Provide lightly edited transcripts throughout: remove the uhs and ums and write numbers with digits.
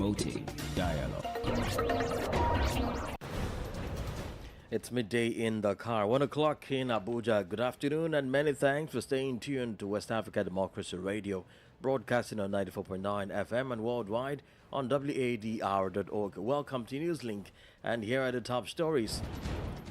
promoting dialogue. It's midday in Dakar, 1 o'clock in Abuja. Good afternoon and many thanks for staying tuned to West Africa Democracy Radio, broadcasting on 94.9 FM and worldwide on wadr.org. Welcome to Newslink, and here are the top stories.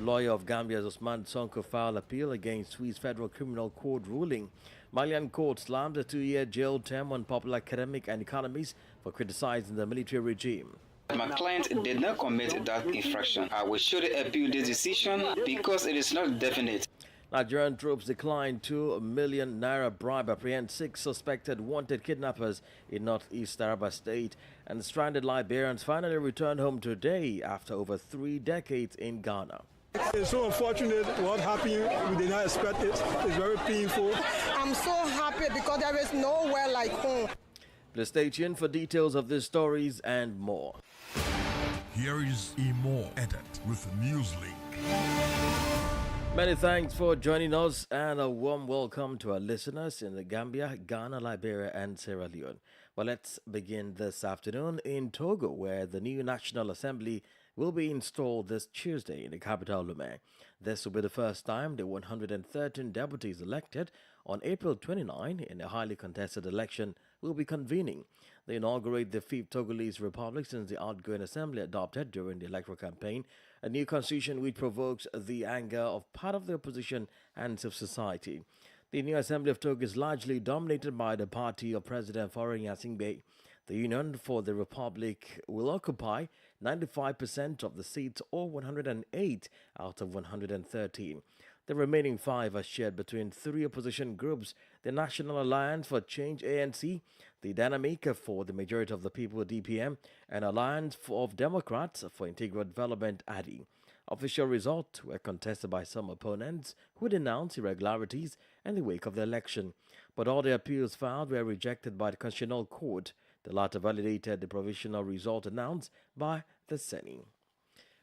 Lawyer of Gambia's Ousmane Sonko filed appeal against Swiss Federal Criminal Court ruling. Malian court slams a 2-year jail term on popular academic and economists for criticizing the military regime. My client did not commit that infraction. I will surely appeal this decision because it is not definite. Nigerian troops declined 2 million naira bribe, apprehend 6 suspected wanted kidnappers in northeast Taraba State, and stranded Liberians finally returned home today after over 3 decades in Ghana. It's so unfortunate what happened. We did not expect it. It's very painful. I'm so happy because there is nowhere like home. Please stay tuned for details of these stories and more. Here is a more edit with Newslink. Many thanks for joining us and a warm welcome to our listeners in the Gambia, Ghana, Liberia and Sierra Leone. Well, let's begin this afternoon in Togo, where the new National Assembly will be installed this Tuesday in the capital Lomé. This will be the first time the 113 deputies elected on April 29 in a highly contested election will be convening. They inaugurate the 5th Togolese Republic since the outgoing assembly adopted during the electoral campaign a new constitution which provokes the anger of part of the opposition and civil society. The new Assembly of Togo is largely dominated by the party of President Faure Gnassingbé. The Union for the Republic will occupy 95% of the seats, or 108 out of 113. The remaining 5 are shared between 3 opposition groups: the National Alliance for Change ANC, the Dynamic for the Majority of the People DPM, and Alliance of Democrats for Integral Development ADI. Official results were contested by some opponents who denounced irregularities in the wake of the election, but all the appeals filed were rejected by the Constitutional Court. The latter validated the provisional result announced by the Senate.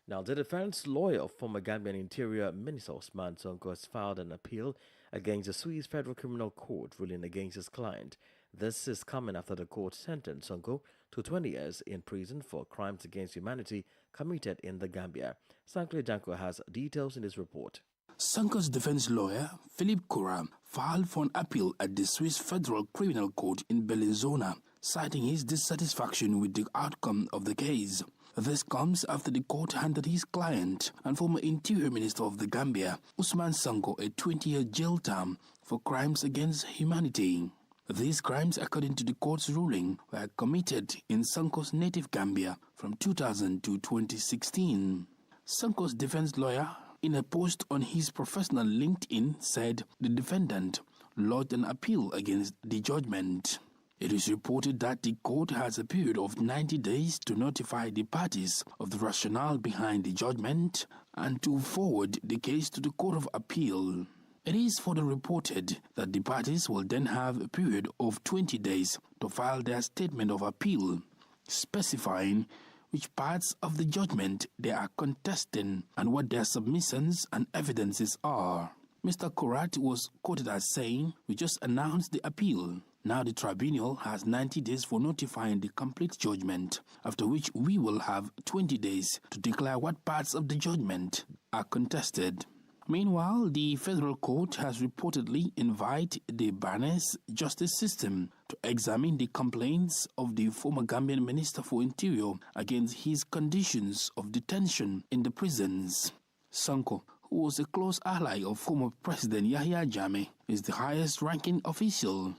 Now, the defense lawyer of former Gambian Interior Minister Ousmane Sonko has filed an appeal against the Swiss Federal Criminal Court ruling against his client. This is coming after the court sentenced Sonko to 20 years in prison for crimes against humanity committed in the Gambia. Sankle Janko has details in his report. Sonko's defense lawyer, Philippe Coura, filed for an appeal at the Swiss Federal Criminal Court in Bellinzona, citing his dissatisfaction with the outcome of the case. This comes after the court handed his client and former Interior Minister of the Gambia, Ousmane Sonko, a 20-year jail term for crimes against humanity. These crimes, according to the court's ruling, were committed in Sonko's native Gambia from 2000 to 2016. Sonko's defense lawyer, in a post on his professional LinkedIn, said the defendant lodged an appeal against the judgment. It is reported that the court has a period of 90 days to notify the parties of the rationale behind the judgment and to forward the case to the Court of Appeal. It is further reported that the parties will then have a period of 20 days to file their statement of appeal, specifying which parts of the judgment they are contesting and what their submissions and evidences are. Mr. Korat was quoted as saying, "We just announced the appeal. Now the tribunal has 90 days for notifying the complete judgment, after which we will have 20 days to declare what parts of the judgment are contested." Meanwhile, the federal court has reportedly invited the Barnes justice system to examine the complaints of the former Gambian Minister for Interior against his conditions of detention in the prisons. Sonko, who was a close ally of former President Yahya Jammeh, is the highest-ranking official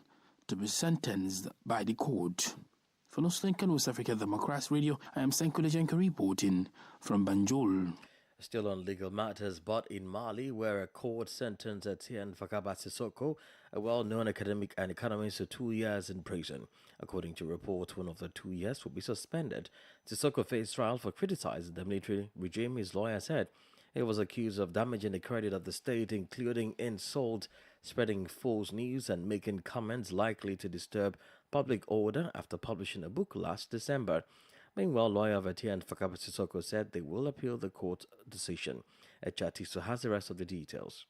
to be sentenced by the court. For Newslink and West Africa Democracy Radio, I am Sankule Janko reporting from Banjul. Still on legal matters, but in Mali, where a court sentenced Etienne Fakaba Sissoko, a well-known academic and economist, to 2 years in prison. According to reports, one of the 2 years will be suspended. Sissoko faced trial for criticizing the military regime. His lawyer said he was accused of damaging the credit of the state, including insult, spreading false news, and making comments likely to disturb public order after publishing a book last December. Meanwhile, lawyer of Etienne Fakaba Sissoko said they will appeal the court decision. Echatiso has the rest of the details.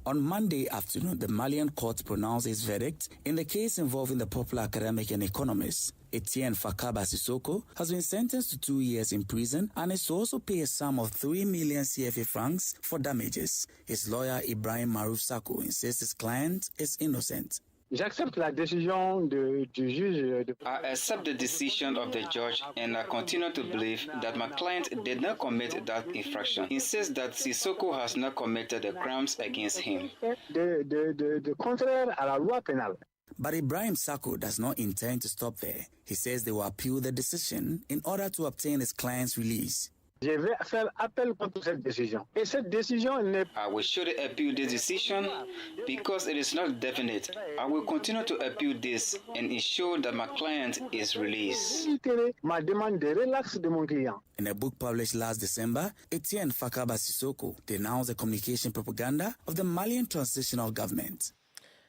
On Monday afternoon, the Malian court pronounced its verdict in the case involving the popular academic and economist Etienne Fakaba Sissoko has been sentenced to 2 years in prison and is to also pay a sum of 3 million CFA francs for damages. His lawyer Ibrahim Maruf Sako insists his client is innocent. J'accepte la décision du juge. I accept the decision of the judge and I continue to believe that my client did not commit that infraction. He says that Sissoko has not committed the crimes against him. De contraire à la loi pénale. But Ibrahim Sako does not intend to stop there. He says they will appeal the decision in order to obtain his client's release. Je vais faire appel contre cette décision. Et cette décision n'est I will surely appeal this decision because it is not definite. I will continue to appeal this and ensure that my client is released. ma demande de relax de mon client. In a book published last December, Etienne Fakaba Sissoko denounced the communication propaganda of the Malian transitional government.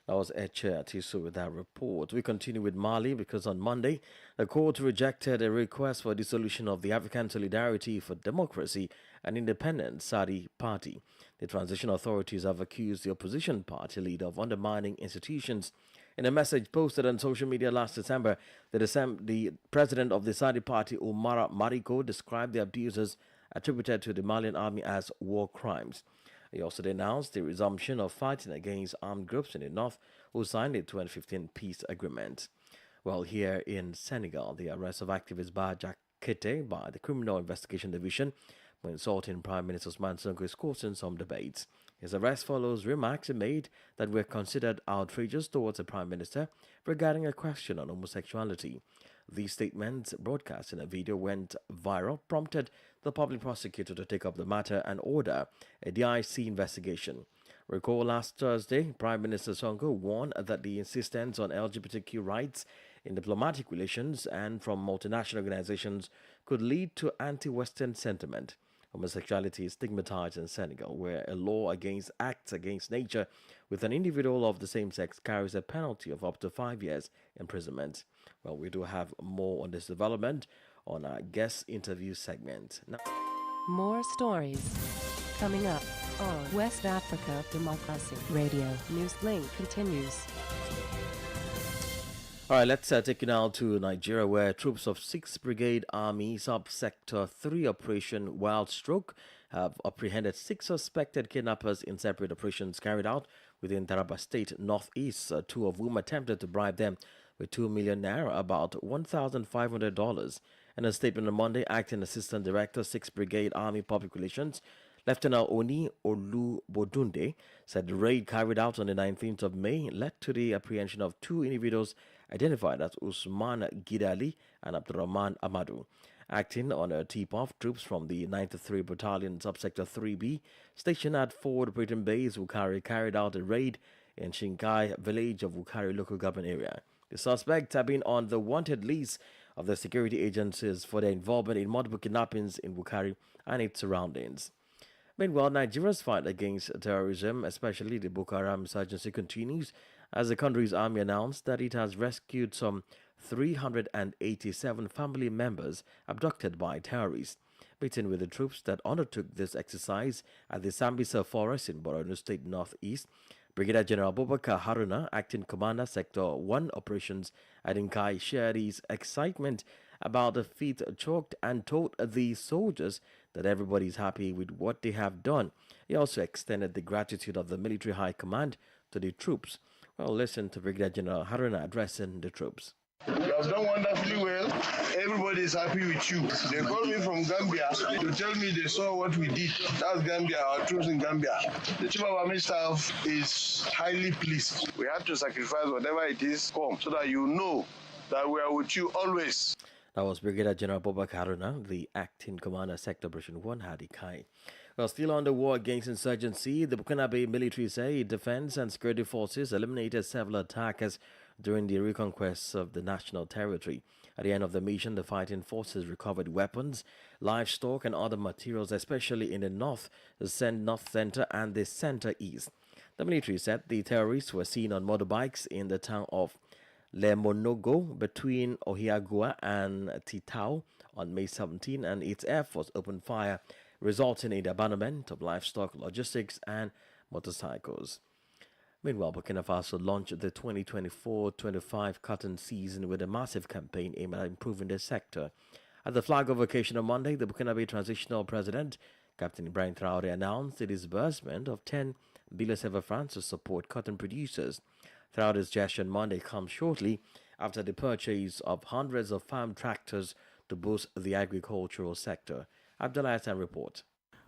That was Eche Atiso with that report. We continue with Mali because on Monday, the court rejected a request for dissolution of the African Solidarity for Democracy and Independence SADI party. The transition authorities have accused the opposition party leader of undermining institutions. In a message posted on social media last December, the president of the SADI party, Umara Mariko, described the abuses attributed to the Malian army as war crimes. He also denounced the resumption of fighting against armed groups in the north who signed the 2015 peace agreement. Well, here in Senegal, the arrest of activist Bah Jakete by the Criminal Investigation Division for insulting Prime Minister Ousmane Sonko is causing some debates. His arrest follows remarks he made that were considered outrageous towards the Prime Minister regarding a question on homosexuality. These statements, broadcast in a video, went viral, prompted the public prosecutor to take up the matter and order a DIC investigation. Recall last Thursday, Prime Minister Sonko warned that the insistence on LGBTQ rights in diplomatic relations and from multinational organizations could lead to anti-Western sentiment. Homosexuality is stigmatized in Senegal, where a law against acts against nature with an individual of the same sex carries a penalty of up to 5 years imprisonment. Well, we do have more on this development on our guest interview segment. Now, more stories coming up on West Africa Democracy Radio. Newslink continues. all right, let's take you now to Nigeria, where troops of 6th Brigade Army Subsector 3 Operation Wild Stroke have apprehended 6 suspected kidnappers in separate operations carried out within Taraba State Northeast, 2 of whom attempted to bribe them with 2 million naira, about $1,500. In a statement on Monday, Acting Assistant Director, 6th Brigade Army Public Relations, Lieutenant Oni Olubodunde, said the raid carried out on the 19th of May led to the apprehension of 2 individuals identified as Usman Gidali and Abdurrahman Amadu. Acting on a tip-off, troops from the 93 Battalion Subsector 3B, stationed at Ford Operating Base, Wukari, carried out a raid in Shinkai village of Wukari local government area. The suspects have been on the wanted list of the security agencies for their involvement in multiple kidnappings in Wukari and its surroundings. Meanwhile, Nigeria's fight against terrorism, especially the Boko Haram insurgency, continues as the country's army announced that it has rescued some 387 family members abducted by terrorists. Meeting with the troops that undertook this exercise at the Sambisa Forest in Borno State Northeast, Brigadier General Abubakar Haruna, Acting Commander Sector 1 Operations at Inkai, shared his excitement about the feat chalked and told the soldiers that everybody is happy with what they have done. He also extended the gratitude of the military high command to the troops. Well, listen to Brigadier General Haruna addressing the troops. You have done wonderfully well. Everybody is happy with you. They called me from Gambia to tell me they saw what we did. That's Gambia, our troops in Gambia. The Chief of Army Staff is highly pleased. We have to sacrifice whatever it is come so that you know that we are with you always. That was Brigadier General Abubakar Haruna, the Acting Commander, Sector Operation 1, Hadi Kai. Well, still on the war against insurgency, the Burkinabe military say defense and security forces eliminated several attackers during the reconquest of the national territory. At the end of the mission, the fighting forces recovered weapons, livestock, and other materials, especially in the north center, and the center-east. The military said the terrorists were seen on motorbikes in the town of Lemonogo between Ohiagua and Titao on May 17, and its air force opened fire, resulting in the abandonment of livestock, logistics, and motorcycles. Meanwhile, Burkina Faso launched the 2024-25 cotton season with a massive campaign aimed at improving the sector. At the flag of occasion on Monday, the Burkina Transitional President, Captain Ibrahim Traoré, announced the disbursement of 10 billion CFA francs to support cotton producers. Traoré's gesture on Monday comes shortly after the purchase of hundreds of farm tractors to boost the agricultural sector. Abdullah Hassan reports.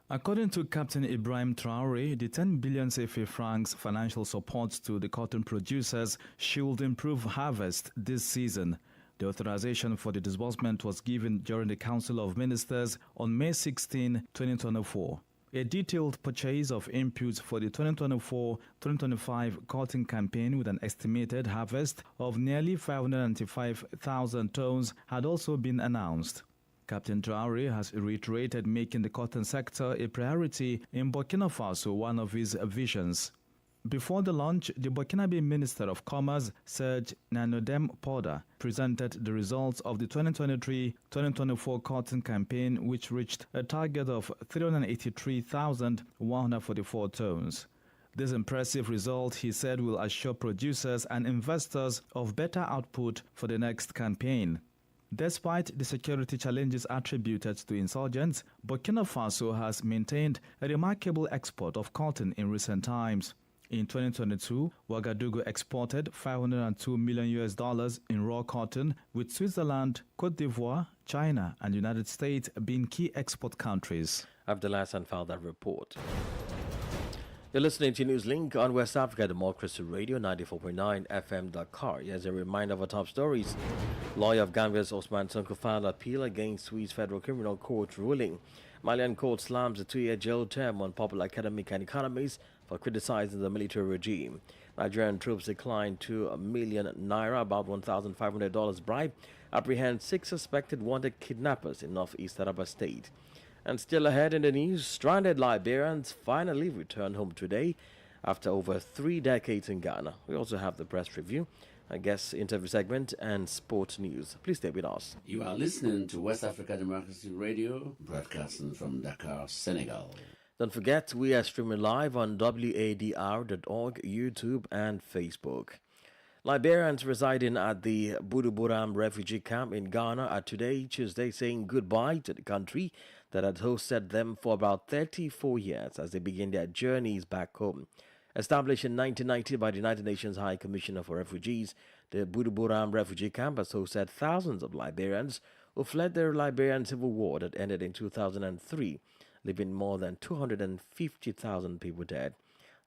According to Captain Ibrahim Traoré, the 10 billion CFA francs financial support to the cotton producers should improve harvest this season. The authorization for the disbursement was given during the Council of Ministers on May 16, 2024. A detailed purchase of inputs for the 2024-2025 cotton campaign with an estimated harvest of nearly 595,000 tons had also been announced. Captain Traoré has reiterated making the cotton sector a priority in Burkina Faso, one of his visions. Before the launch, the Burkinabe Minister of Commerce, Serge Nanodem Poda, presented the results of the 2023-2024 cotton campaign, which reached a target of 383,144 tons. This impressive result, he said, will assure producers and investors of better output for the next campaign. Despite the security challenges attributed to insurgents, Burkina Faso has maintained a remarkable export of cotton in recent times. In 2022, Ouagadougou exported $502 million in raw cotton, with Switzerland, Côte d'Ivoire, China, and the United States being key export countries. Abdullah Hassan filed that report. You're listening to Newslink on West Africa Democracy Radio 94.9 FM Dakar. Here's a reminder of our top stories. Lawyer of Gambia's Osman Sonko filed appeal against Swiss Federal Criminal Court ruling. Malian court slams a 2-year jail term on popular academic and economists for criticizing the military regime. Nigerian troops declined $2 million naira, about $1,500 bribe, apprehend 6 suspected wanted kidnappers in northeast Taraba State. And still ahead in the news, stranded Liberians finally returned home today after over 3 decades in Ghana. We also have the press review, a guest interview segment, and sports news. Please stay with us. You are listening to West Africa Democracy Radio, broadcasting from Dakar, Senegal. Don't forget, we are streaming live on wadr.org, YouTube, and Facebook. Liberians residing at the Buduburam refugee camp in Ghana are today, Tuesday, saying goodbye to the country that had hosted them for about 34 years as they begin their journeys back home. Established in 1990 by the United Nations High Commissioner for Refugees, the Buduburam refugee camp has hosted thousands of Liberians who fled the Liberian Civil War that ended in 2003, leaving more than 250,000 people dead.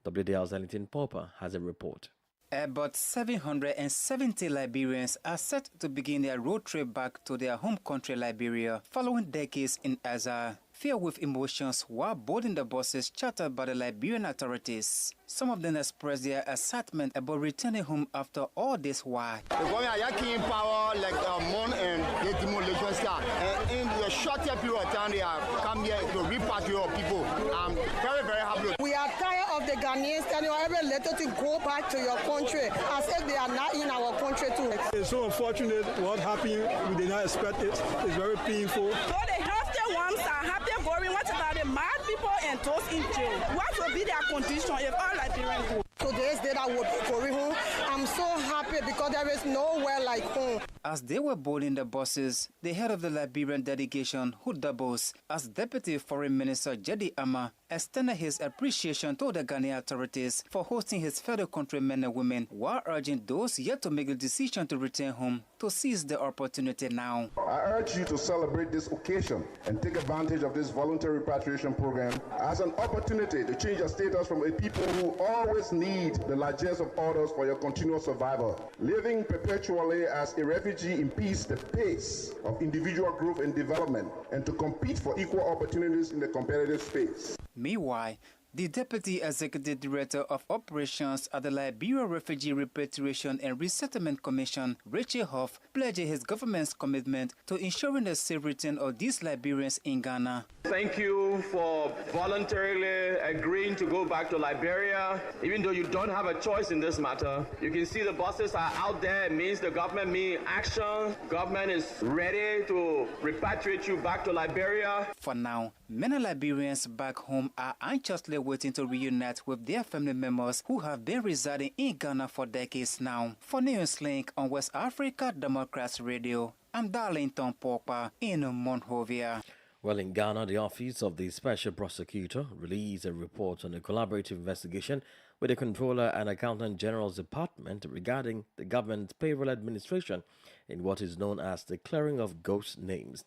WDL's Ellington Popper has a report. About 770 Liberians are set to begin their road trip back to their home country, Liberia, following decades in exile. Filled with emotions while boarding the buses chartered by the Liberian authorities. Some of them expressed their excitement about returning home after all this while. The government is in power like a month and the demolition start. And in the shorter period of time, they have come here to repatriate people. I'm very, very happy. We are tired of the Ghanaians telling every letter to go back to your country as if they are not in our country too. It's so unfortunate what happened. We did not expect it. It's very painful. So the healthy ones are happy going. What about the mad people and those in jail? What will be their condition if all Liberians go? Today's day that would be going home. I'm so happy because there is nowhere like home. As they were boarding the buses, the head of the Liberian delegation, who doubles as Deputy Foreign Minister Jedi Ama, extended his appreciation to the Ghanaian authorities for hosting his fellow countrymen and women, while urging those yet to make the decision to return home to seize the opportunity now. I urge you to celebrate this occasion and take advantage of this voluntary repatriation program as an opportunity to change your status from a people who always need the largesse of others for your continual survival. Living perpetually as a refugee impedes the pace of individual growth and development, and to compete for equal opportunities in the competitive space. Meanwhile, the Deputy Executive Director of Operations at the Liberia Refugee Repatriation and Resettlement Commission, Richard Hoff, pledged his government's commitment to ensuring the safe return of these Liberians in Ghana. Thank you for voluntarily agreeing to go back to Liberia, even though you don't have a choice in this matter. You can see the buses are out there. It means the government means action. Government is ready to repatriate you back to Liberia. For now, Many Liberians back home are anxiously waiting to reunite with their family members who have been residing in Ghana for decades now. For Newslink on West Africa Democrats Radio, I'm Darlington Pogba in Monrovia. Well, in Ghana, the Office of the Special Prosecutor released a report on a collaborative investigation with the Controller and Accountant General's Department regarding the government's payroll administration in what is known as the clearing of ghost names.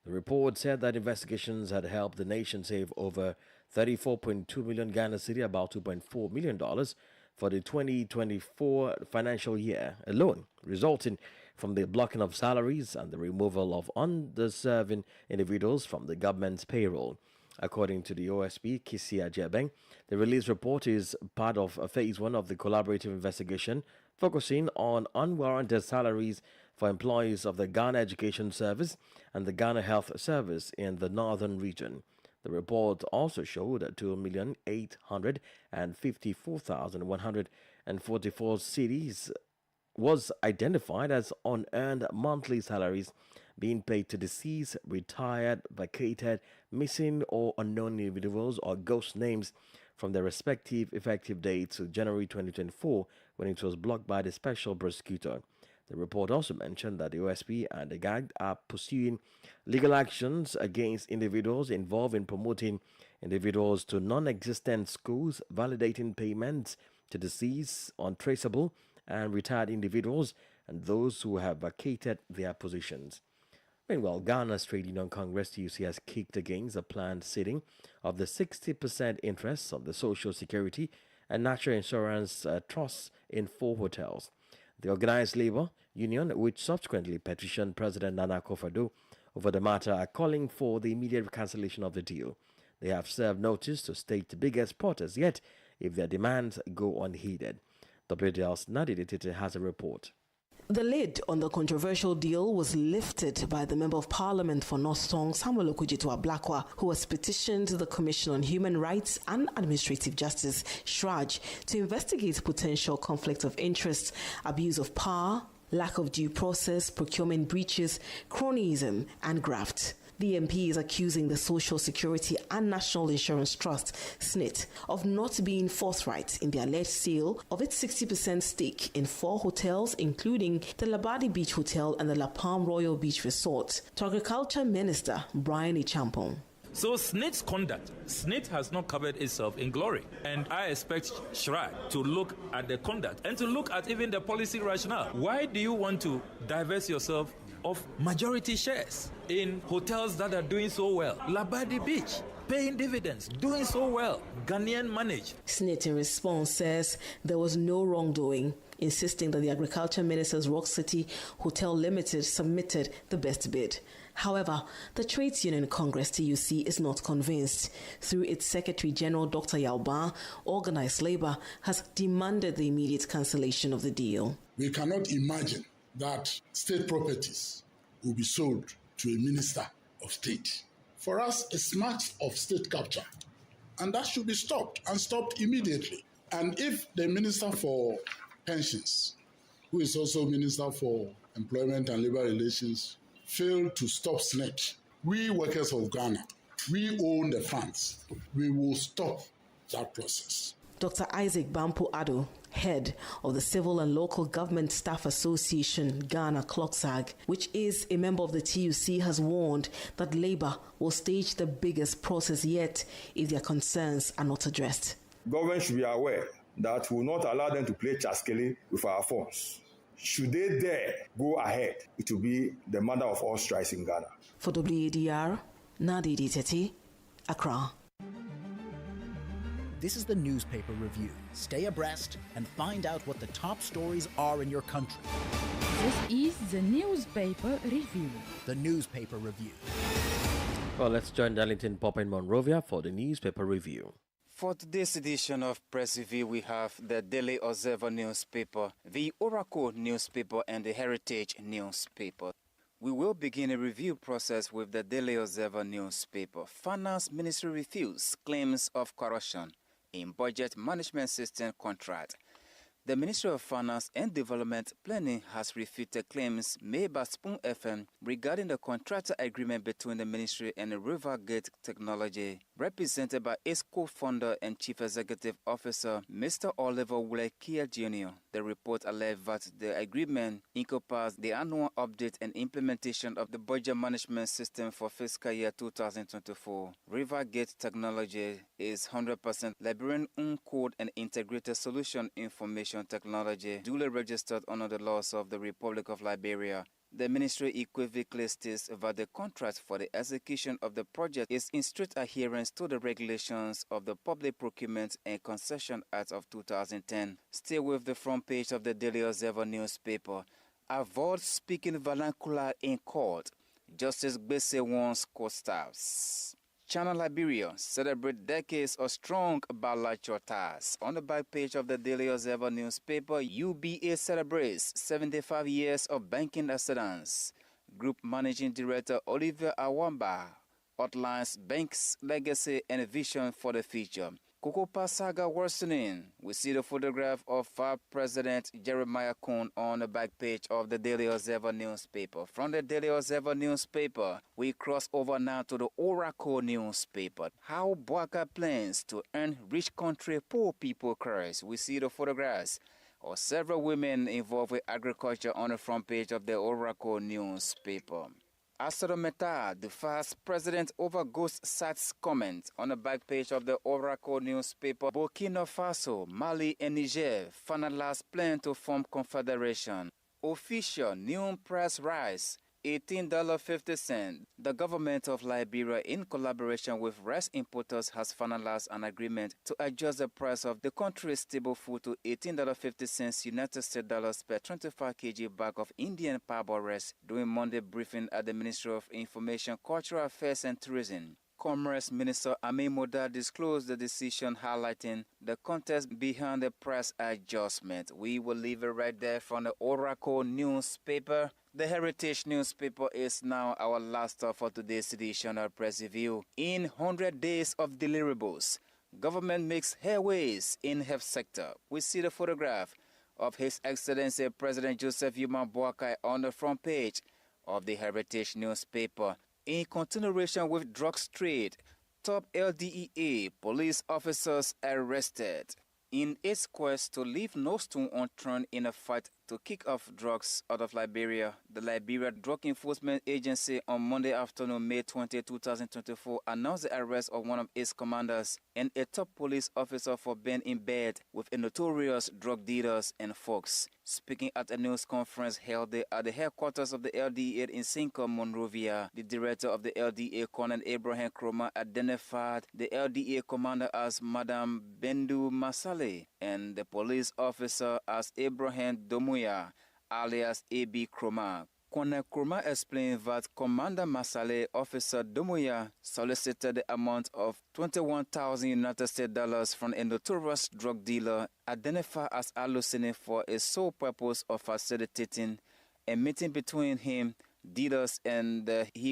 The report said that investigations had helped the nation save over 34.2 million Ghana cedi, about $2.4 million, for the 2024 financial year alone, resulting from the blocking of salaries and the removal of undeserving individuals from the government's payroll. According to the OSP, Kisia Jebeng, the release report is part of phase 1 of the collaborative investigation, focusing on unwarranted salaries for employees of the Ghana Education Service and the Ghana Health Service in the northern region. The report also showed that 2,854,144 cedis was identified as unearned monthly salaries being paid to deceased, retired, vacated, missing or unknown individuals or ghost names from their respective effective dates to January 2024 when it was blocked by the Special Prosecutor. The report also mentioned that the OSP and the GAG are pursuing legal actions against individuals involved in promoting individuals to non-existent schools, validating payments to deceased, untraceable, and retired individuals, and those who have vacated their positions. Meanwhile, Ghana's Trade Union Congress TUC has kicked against a planned sitting of the 60% interests of the Social Security and Natural Insurance trusts in 4 hotels. The organized labor union, which subsequently petitioned President Nana Akufo-Addo over the matter, are calling for the immediate cancellation of the deal. They have served notice to state the biggest protest yet if their demands go unheeded. WDL's Nadide Tete has a report. The lid on the controversial deal was lifted by the Member of Parliament for North Song, Samuel Okudzeto-Ablakwa, who has petitioned the Commission on Human Rights and Administrative Justice, SHRAJ, to investigate potential conflict of interest, abuse of power, lack of due process, procurement breaches, cronyism, and graft. The MP is accusing the Social Security and National Insurance Trust, SNIT, of not being forthright in the alleged sale of its 60% stake in 4 hotels, including the Labadi Beach Hotel and the La Palm Royal Beach Resort, to Agriculture Minister Brian Ichampong. So SNIT's conduct, SNIT has not covered itself in glory. And I expect SHRAJ to look at the conduct and to look at even the policy rationale. Why do you want to divest yourself of majority shares in hotels that are doing so well? Labadi Beach, paying dividends, doing so well, Ghanaian managed. SNIT in response says there was no wrongdoing, insisting that the Agriculture Minister's Rock City Hotel Limited submitted the best bid. However, the Trades Union Congress TUC is not convinced. Through its Secretary General Dr. Yalba, organized labor has demanded the immediate cancellation of the deal. We cannot imagine that state properties will be sold to a minister of state. For us, it's much of state capture, and that should be stopped, and stopped immediately. And if the Minister for Pensions, who is also Minister for Employment and Labor Relations, fail to stop SNIT, we workers of Ghana, we own the funds. We will stop that process. Dr. Isaac Bampo Addo, head of the Civil and Local Government Staff Association, Ghana CLOCSAG, which is a member of the TUC, has warned that Labour will stage the biggest process yet if their concerns are not addressed. Government should be aware that we will not allow them to play chaskele with our funds. Should they dare go ahead, it will be the mother of all strikes in Ghana. For WADR, Nadide Tete, Accra. This is the Newspaper Review. Stay abreast and find out what the top stories are in your country. This is the Newspaper Review. The Newspaper Review. Well, let's join Darlington Pop in Monrovia for the Newspaper Review. For today's edition of Press Review, we have the Daily Observer newspaper, the Oracle newspaper, and the Heritage newspaper. We will begin a review process with the Daily Observer newspaper. Finance Ministry refutes claims of corruption in budget management system contract. The Ministry of Finance and Development Planning has refuted claims made by Spoon FM regarding the contractor agreement between the ministry and Rivergate Technology, represented by its co-founder and chief executive officer, Mr. Oliver Wulekia Jr. The report alleged that the agreement encompassed the annual update and implementation of the budget management system for fiscal year 2024. Rivergate Technology is 100% Liberian-owned code and integrated solution information technology, duly registered under the laws of the Republic of Liberia. The ministry equivocally states that the contract for the execution of the project is in strict adherence to the regulations of the Public Procurement and Concession Act of 2010. Still with the front page of the Daily Observer newspaper. Avoid speaking vernacular in court. Justice Gbese warns court staffs. Channel Liberia celebrate decades of strong bilateral ties. On the back page of the Daily Observer newspaper, UBA celebrates 75 years of banking excellence. Group Managing Director Olivier Awamba outlines bank's legacy and vision for the future. Kokopa saga worsening. We see the photograph of President Jeremiah Cohn on the back page of the Daily Observer newspaper. From the Daily Observer newspaper, we cross over now to the Oracle newspaper. How Boaka plans to earn rich country poor people curse. We see the photographs of several women involved with agriculture on the front page of the Oracle newspaper. Astrometer defies president over ghost sites comment on the back page of the Oracle newspaper. Burkina Faso, Mali and Niger finalized plan to form confederation. Official new price rise, $18.50. The government of Liberia, in collaboration with rice importers, has finalized an agreement to adjust the price of the country's staple food to $18.50 United States dollars per 25 kg bag of Indian parboiled rice during Monday briefing at the Ministry of Information, Cultural Affairs and Tourism. Commerce Minister Amin Moda disclosed the decision, highlighting the context behind the price adjustment. We will leave it right there from the Oracle newspaper. The Heritage newspaper is now our last stop for today's edition of Press Review. In 100 days of deliverables, government makes headways in health sector. We see the photograph of His Excellency President Joseph Yuma Boakai on the front page of the Heritage newspaper. In continuation with drugs trade, top LDEA police officers arrested. In its quest to leave no stone unturned in a fight to kick off drugs out of Liberia, the Liberia Drug Enforcement Agency on Monday afternoon, May 20, 2024, announced the arrest of one of its commanders and a top police officer for being in bed with a notorious drug dealers and folks. Speaking at a news conference held at the headquarters of the LDA in Cinco, Monrovia, the director of the LDA, Colonel Abraham Kroma, identified the LDA commander as Madame Bendu Masale and the police officer as Abraham Domuya, alias A.B. Kroma. Colonel Kroma explained that Commander Masale, Officer Domuya, solicited the amount of 21,000 United States dollars from a notorious drug dealer identified as Alusine for a sole purpose of facilitating a meeting between him, dealers, and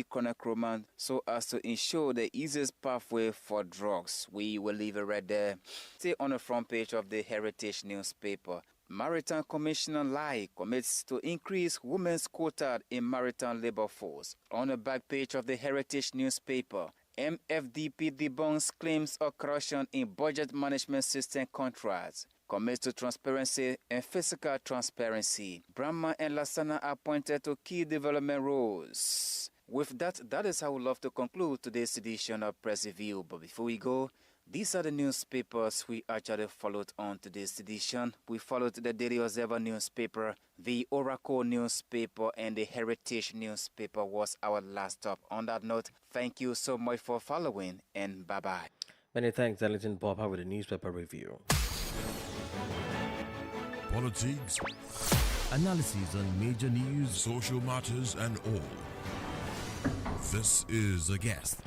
Colonel Kroma, so as to ensure the easiest pathway for drugs. We will leave it right there. Stay on the front page of the Heritage newspaper. Maritime Commissioner Lai commits to increase women's quota in maritime labor force. On the back page of the Heritage newspaper, MFDP debunks claims of corruption in budget management system contracts. Commits to transparency and physical transparency. Brahma and Lasana are appointed to key development roles. With that, that is how we love to conclude today's edition of Press Review. But before we go, these are the newspapers we actually followed on today's edition. We followed the Daily Observer newspaper, the Oracle newspaper, and the Heritage newspaper was our last stop. On that note, thank you so much for following, and bye-bye. Many thanks, Ellington Bob, with the newspaper review. Politics, analysis on major news, social matters, and all. This is A Guest.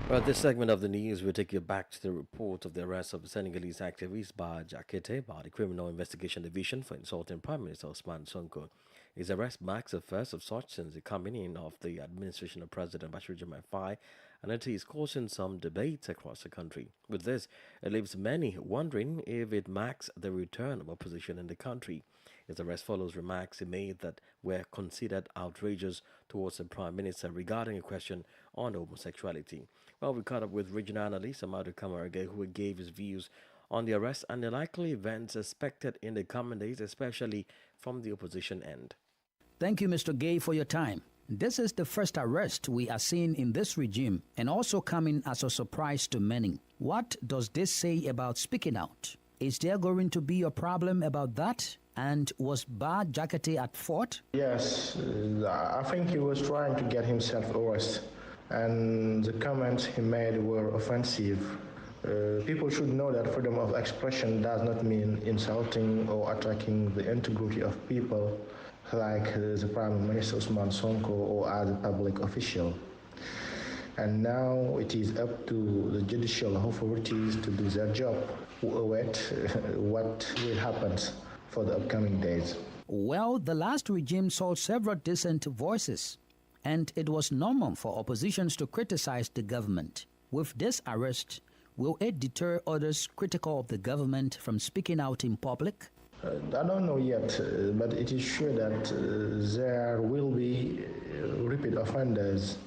Well, this segment of the news will take you back to the report of the arrest of Senegalese activist Bah Jakete by the Criminal Investigation Division for insulting Prime Minister Ousmane Sonko. His arrest marks the first of such since the coming in of the administration of President Bashir Diomaye Faye and it is causing some debates across the country. With this, it leaves many wondering if it marks the return of opposition in the country. His arrest follows remarks he made that were considered outrageous towards the Prime Minister regarding a question on homosexuality. Well, we caught up with regional analyst Amadou Kamarage, who gave his views on the arrest and the likely events expected in the coming days, especially from the opposition end. Thank you, Mr. Gay, for your time. This is the first arrest we are seeing in this regime and also coming as a surprise to many. What does this say about speaking out? Is there going to be a problem about that? And was Bah Jakate at fault? Yes, I think he was trying to get himself arrested, and the comments he made were offensive. People should know that freedom of expression does not mean insulting or attacking the integrity of people like the Prime Minister Ousmane Sonko or other public official. And now it is up to the judicial authorities to do their job. We await what will happen for the upcoming days. Well, the last regime saw several dissent voices, and it was normal for oppositions to criticize the government. With this arrest, will it deter others critical of the government from speaking out in public? I don't know yet, but it is sure that there will be repeat offenders,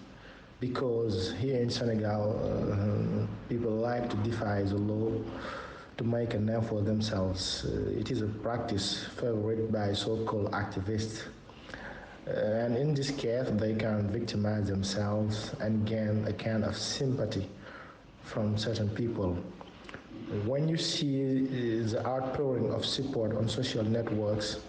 because here in Senegal, people like to defy the law to make a name for themselves. It is a practice favored by so-called activists. And in this case, they can victimize themselves and gain a kind of sympathy from certain people. When you see the outpouring of support on social networks,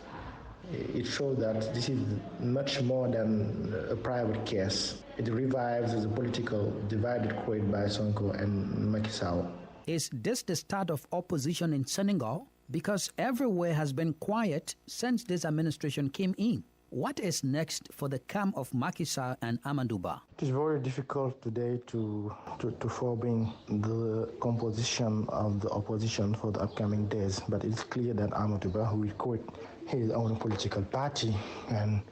it shows that this is much more than a private case. It revives the political divided created by Sonko and Macky Sall. Is this the start of opposition in Senegal? Because everywhere has been quiet since this administration came in. What is next for the camp of Macky Sall and Amadou Bah? It is very difficult today to foresee the composition of the opposition for the upcoming days, but it's clear that Amadou Bah will quit his own political party, and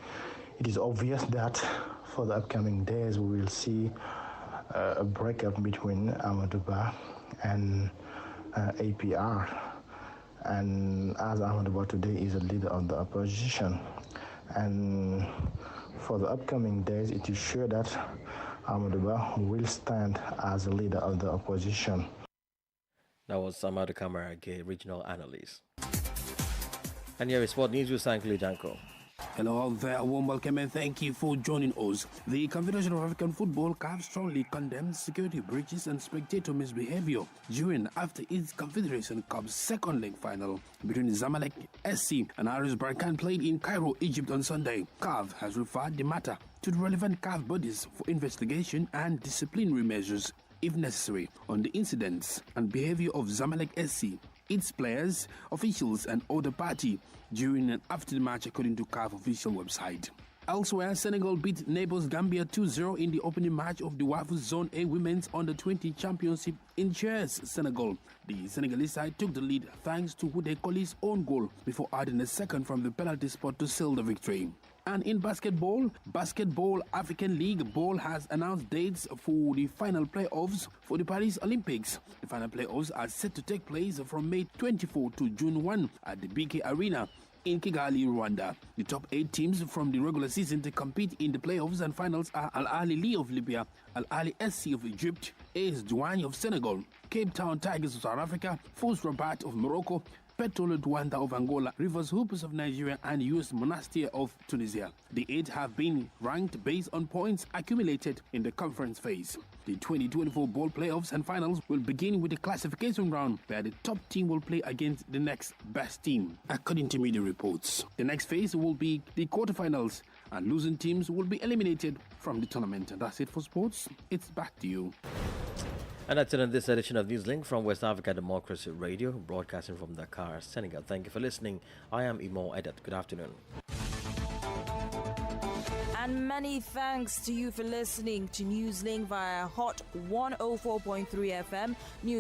it is obvious that for the upcoming days we will see a breakup between Amadou Bah and APR. And as Amadou Bah today is a leader of the opposition, and for the upcoming days, it is sure that Amadou Bah will stand as a leader of the opposition. That was Amadou Kamarage, regional analyst. And here is Sport News with Sankli Janko. Hello all there, a warm welcome and thank you for joining us. The Confederation of African Football CAF strongly condemns security breaches and spectator misbehavior during after its Confederation Cup's second leg final between Zamalek SC and RS Berkane played in Cairo, Egypt on Sunday. CAF has referred the matter to the relevant CAF bodies for investigation and disciplinary measures, if necessary, on the incidents and behavior of Zamalek SC, its players, officials and other party during and after the match, according to CAF official website. Elsewhere, Senegal beat neighbors Gambia 2-0 in the opening match of the WAFU Zone A Women's Under-20 Championship in Thiès, Senegal. The Senegalese side took the lead thanks to Woude Koli's own goal before adding a second from the penalty spot to seal the victory. And in Basketball African League Ball has announced dates for the final playoffs for the Paris Olympics. The final playoffs are set to take place from May 24 to June 1 at the BK Arena in Kigali, Rwanda. The top 8 teams from the regular season to compete in the playoffs and finals are Al Ahly Li of Libya, Al Ahly SC of Egypt, AS Douane of Senegal, Cape Town Tigers of South Africa, FUS Rabat of Morocco, Petrol Douanda of Angola, Rivers Hoopers of Nigeria, and US Monastir of Tunisia. The 8 have been ranked based on points accumulated in the conference phase. The 2024 ball playoffs and finals will begin with the classification round, where the top team will play against the next best team, according to media reports. The next phase will be the quarterfinals, and losing teams will be eliminated from the tournament. And that's it for sports. It's back to you. And that's it on this edition of Newslink from West Africa Democracy Radio, broadcasting from Dakar, Senegal. Thank you for listening. I am Imo Edet. Good afternoon. And many thanks to you for listening to Newslink via Hot 104.3 FM, New